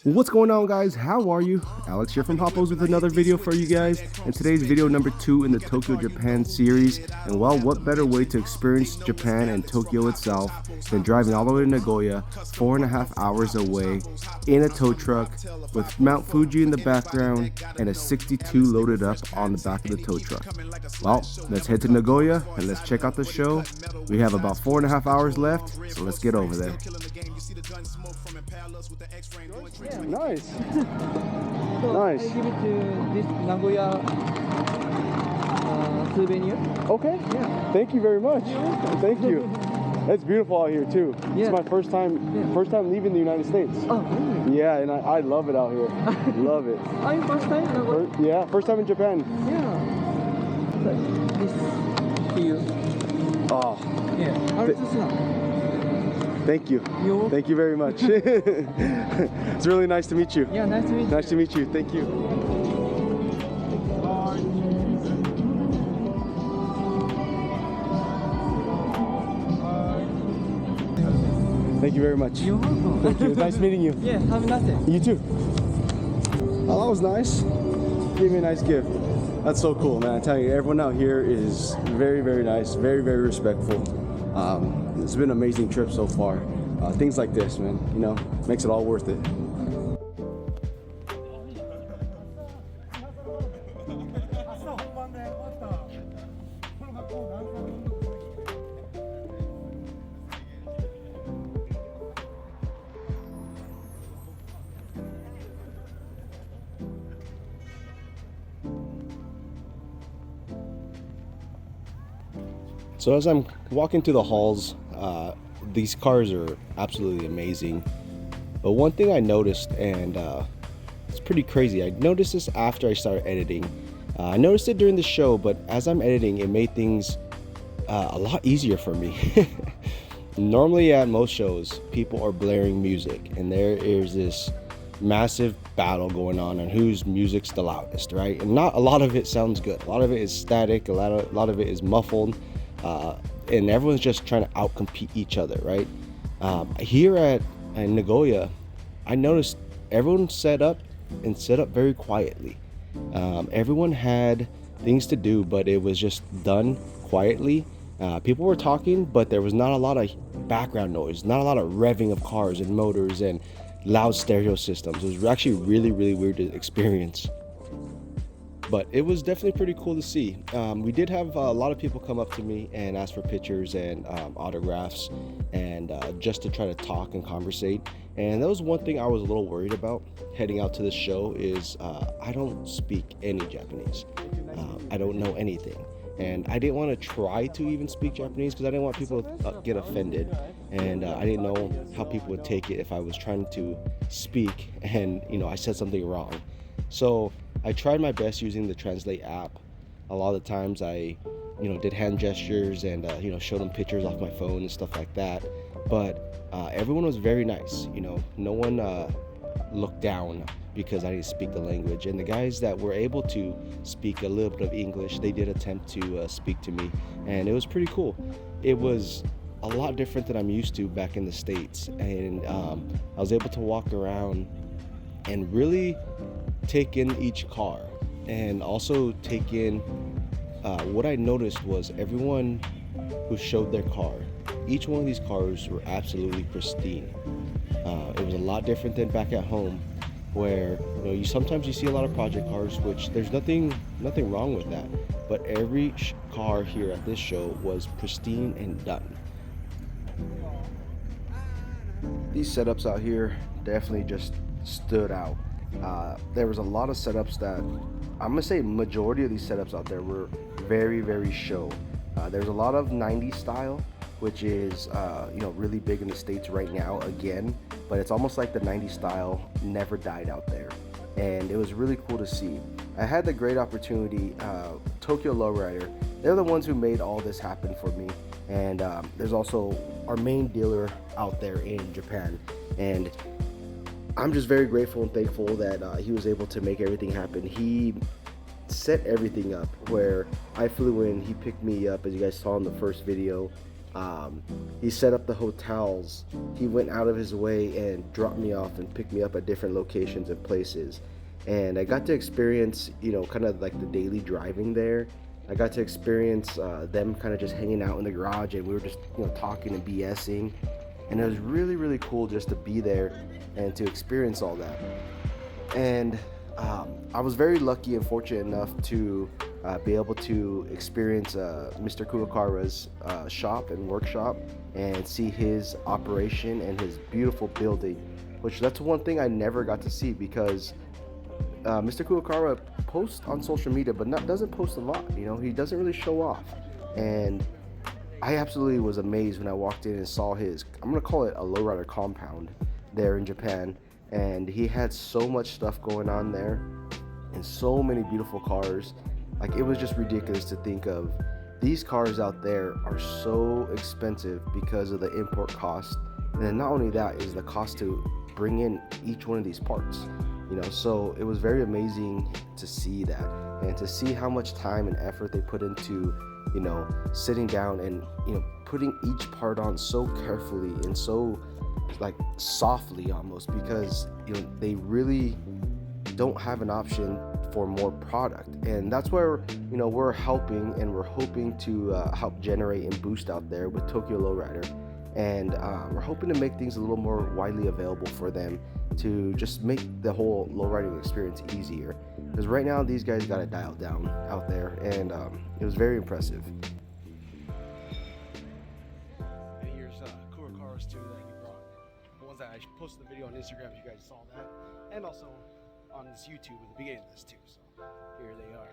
What's going on, guys? How are you? Alex here from Hoppos with another video for you guys, and today's video number 2 in the Tokyo Japan series. And well, what better way to experience Japan and Tokyo itself than driving all the way to Nagoya, 4.5 hours away, in a tow truck with Mount Fuji in the background and a 62 loaded up on the back of the tow truck. Well, let's head to Nagoya and let's check out the show. We have about 4.5 hours left, so let's get over there. Yeah, nice. So Nice. I give it to this Nagoya souvenir. Okay. Yeah. Thank you very much. Thank you. It's beautiful out here too. Yeah. It's my first time leaving the United States. Oh, really? Yeah, and I love it out here. Love it. Are you first time Nagoya? First time in Japan. Yeah. So this to you. Oh, Yeah. thank you. You? Thank you very much. It's really nice to meet you. Yeah, nice to meet you. Nice to meet you. Thank you. Thank you very much. You're welcome. Thank you. Nice meeting you. Yeah, have a nice day. You too. Oh, that was nice. Gave me a nice gift. That's so cool, man. I tell you, everyone out here is very, very nice, very, very respectful. It's been an amazing trip so far. Things like this, man, you know, makes it all worth it. So as I'm walking through the halls, these cars are absolutely amazing. But one thing I noticed, and it's pretty crazy, I noticed this after I started editing. I noticed it during the show, but as I'm editing, it made things a lot easier for me. Normally at most shows, people are blaring music, and there is this massive battle going on whose music's the loudest, right? And not a lot of it sounds good. A lot of it is static, a lot of it is muffled. And everyone's just trying to outcompete each other, right? Here at Nagoya, I noticed everyone set up very quietly. Everyone had things to do, but it was just done quietly. People were talking, but there was not a lot of background noise, not a lot of revving of cars and motors and loud stereo systems. It was actually really, really weird to experience. But it was definitely pretty cool to see. We did have a lot of people come up to me and ask for pictures and autographs, and just to try to talk and conversate. And that was one thing I was a little worried about heading out to this show is I don't speak any Japanese. I don't know anything. And I didn't want to try to even speak Japanese because I didn't want people to get offended. And I didn't know how people would take it if I was trying to speak and, you know, I said something wrong. So I tried my best using the Translate app. A lot of the times I, did hand gestures and, showed them pictures off my phone and stuff like that. But everyone was very nice. No one looked down because I didn't speak the language. And the guys that were able to speak a little bit of English, they did attempt to speak to me. And it was pretty cool. It was a lot different than I'm used to back in the States. And I was able to walk around and really take in each car, and also take in what I noticed was everyone who showed their car, each one of these cars were absolutely pristine. It was a lot different than back at home where you sometimes see a lot of project cars, which there's nothing wrong with that, but every car here at this show was pristine and done. These setups out here definitely just stood out. There was a lot of setups that I'm gonna say majority of these setups out there were very, very show. There's a lot of 90s style, which is really big in the States right now again, but it's almost like the 90s style never died out there, and it was really cool to see. I had the great opportunity, Tokyo LOWRIDER, they're the ones who made all this happen for me, and there's also our main dealer out there in Japan, and I'm just very grateful and thankful that he was able to make everything happen. He set everything up where I flew in, he picked me up, as you guys saw in the first video. He set up the hotels. He went out of his way and dropped me off and picked me up at different locations and places. And I got to experience, you know, kind of like the daily driving there. I got to experience them kind of just hanging out in the garage, and we were just, you know, talking and BSing. And it was really, really cool just to be there and to experience all that. And I was very lucky and fortunate enough to be able to experience Mr. Kuwakara's shop and workshop and see his operation and his beautiful building, which that's one thing I never got to see because Mr. Kuwakara posts on social media, but doesn't post a lot. You know, he doesn't really show off. And I absolutely was amazed when I walked in and saw his, I'm gonna call it a lowrider compound there in Japan. And he had so much stuff going on there and so many beautiful cars. Like, it was just ridiculous to think of these cars out there are so expensive because of the import cost. And then not only that is the cost to bring in each one of these parts, you know. So it was very amazing to see that and to see how much time and effort they put into, you know, sitting down and, you know, putting each part on so carefully and so like softly almost, because, you know, they really don't have an option for more product. And that's where, you know, we're helping and we're hoping to help generate and boost out there with Tokyo Lowrider. And we're hoping to make things a little more widely available for them to just make the whole lowriding experience easier, because right now these guys got it dialed down out there, and it was very impressive. And here's Kuwakara's too that he brought. The ones that I posted the video on Instagram, you guys saw that, and also on this YouTube at the beginning of this too. So here they are.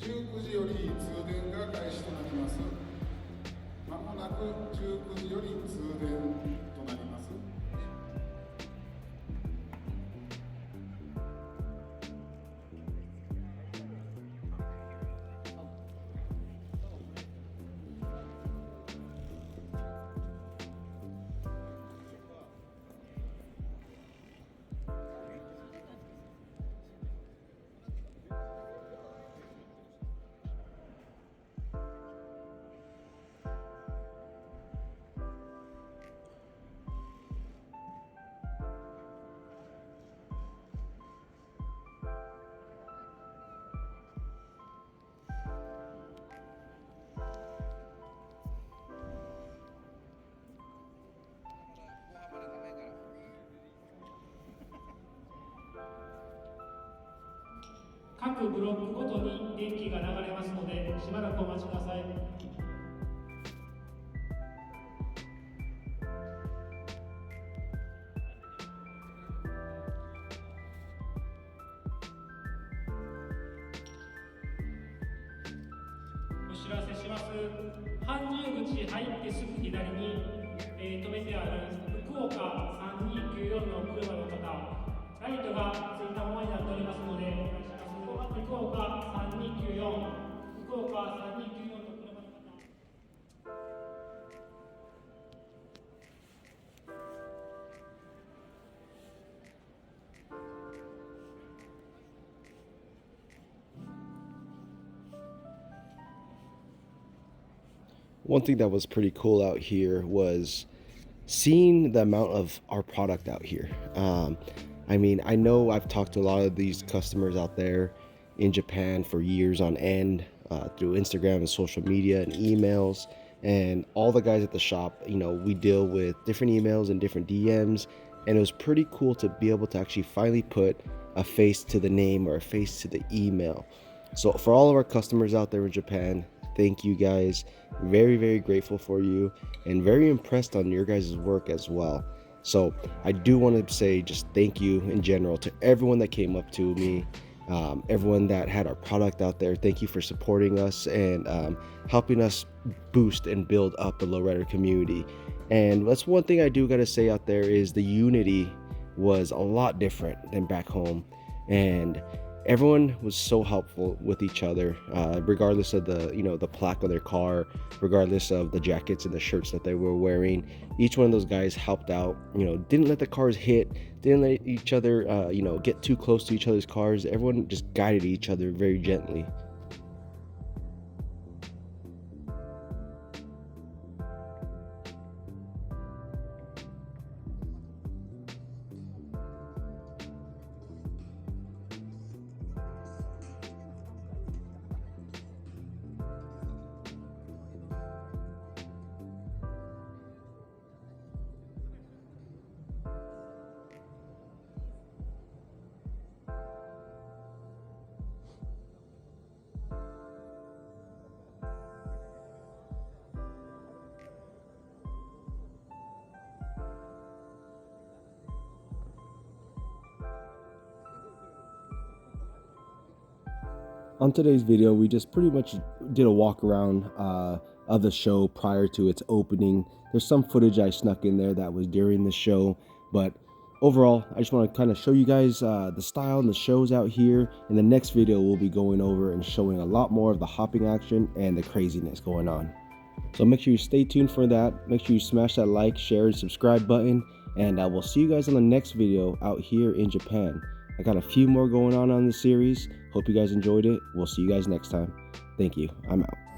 19時より通電が開始となります。まもなく19時より通電となります。各ブロックごとに電気が流れますので、しばらくお待ちください。お知らせします。搬入口入ってすぐ左に、止めてある福岡3294の車の方、ライトがついたままになっておりますので、お願いします。福岡3294、福岡3294の車の方。One thing that was pretty cool out here was seeing the amount of our product out here. I mean, I know I've talked to a lot of these customers out there in Japan for years on end, through Instagram and social media and emails, and all the guys at the shop, you know, we deal with different emails and different DMs, and it was pretty cool to be able to actually finally put a face to the name or a face to the email. So for all of our customers out there in Japan, thank you guys. Very, very grateful for you and very impressed on your guys' work as well. So I do want to say just thank you in general to everyone that came up to me, everyone that had our product out there. Thank you for supporting us and helping us boost and build up the lowrider community. And that's one thing I do got to say out there is the unity was a lot different than back home, and everyone was so helpful with each other, regardless of the, you know, the plaque on their car, regardless of the jackets and the shirts that they were wearing. Each one of those guys helped out, you know, didn't let the cars hit, didn't let each other, you know, get too close to each other's cars. Everyone just guided each other very gently. On today's video, we just pretty much did a walk around of the show prior to its opening. There's some footage I snuck in there that was during the show, but overall, I just want to kind of show you guys the style and the shows out here. In the next video, we'll be going over and showing a lot more of the hopping action and the craziness going on. So make sure you stay tuned for that. Make sure you smash that like, share, and subscribe button, and I will see you guys on the next video out here in Japan. I got a few more going on this series. Hope you guys enjoyed it. We'll see you guys next time. Thank you. I'm out.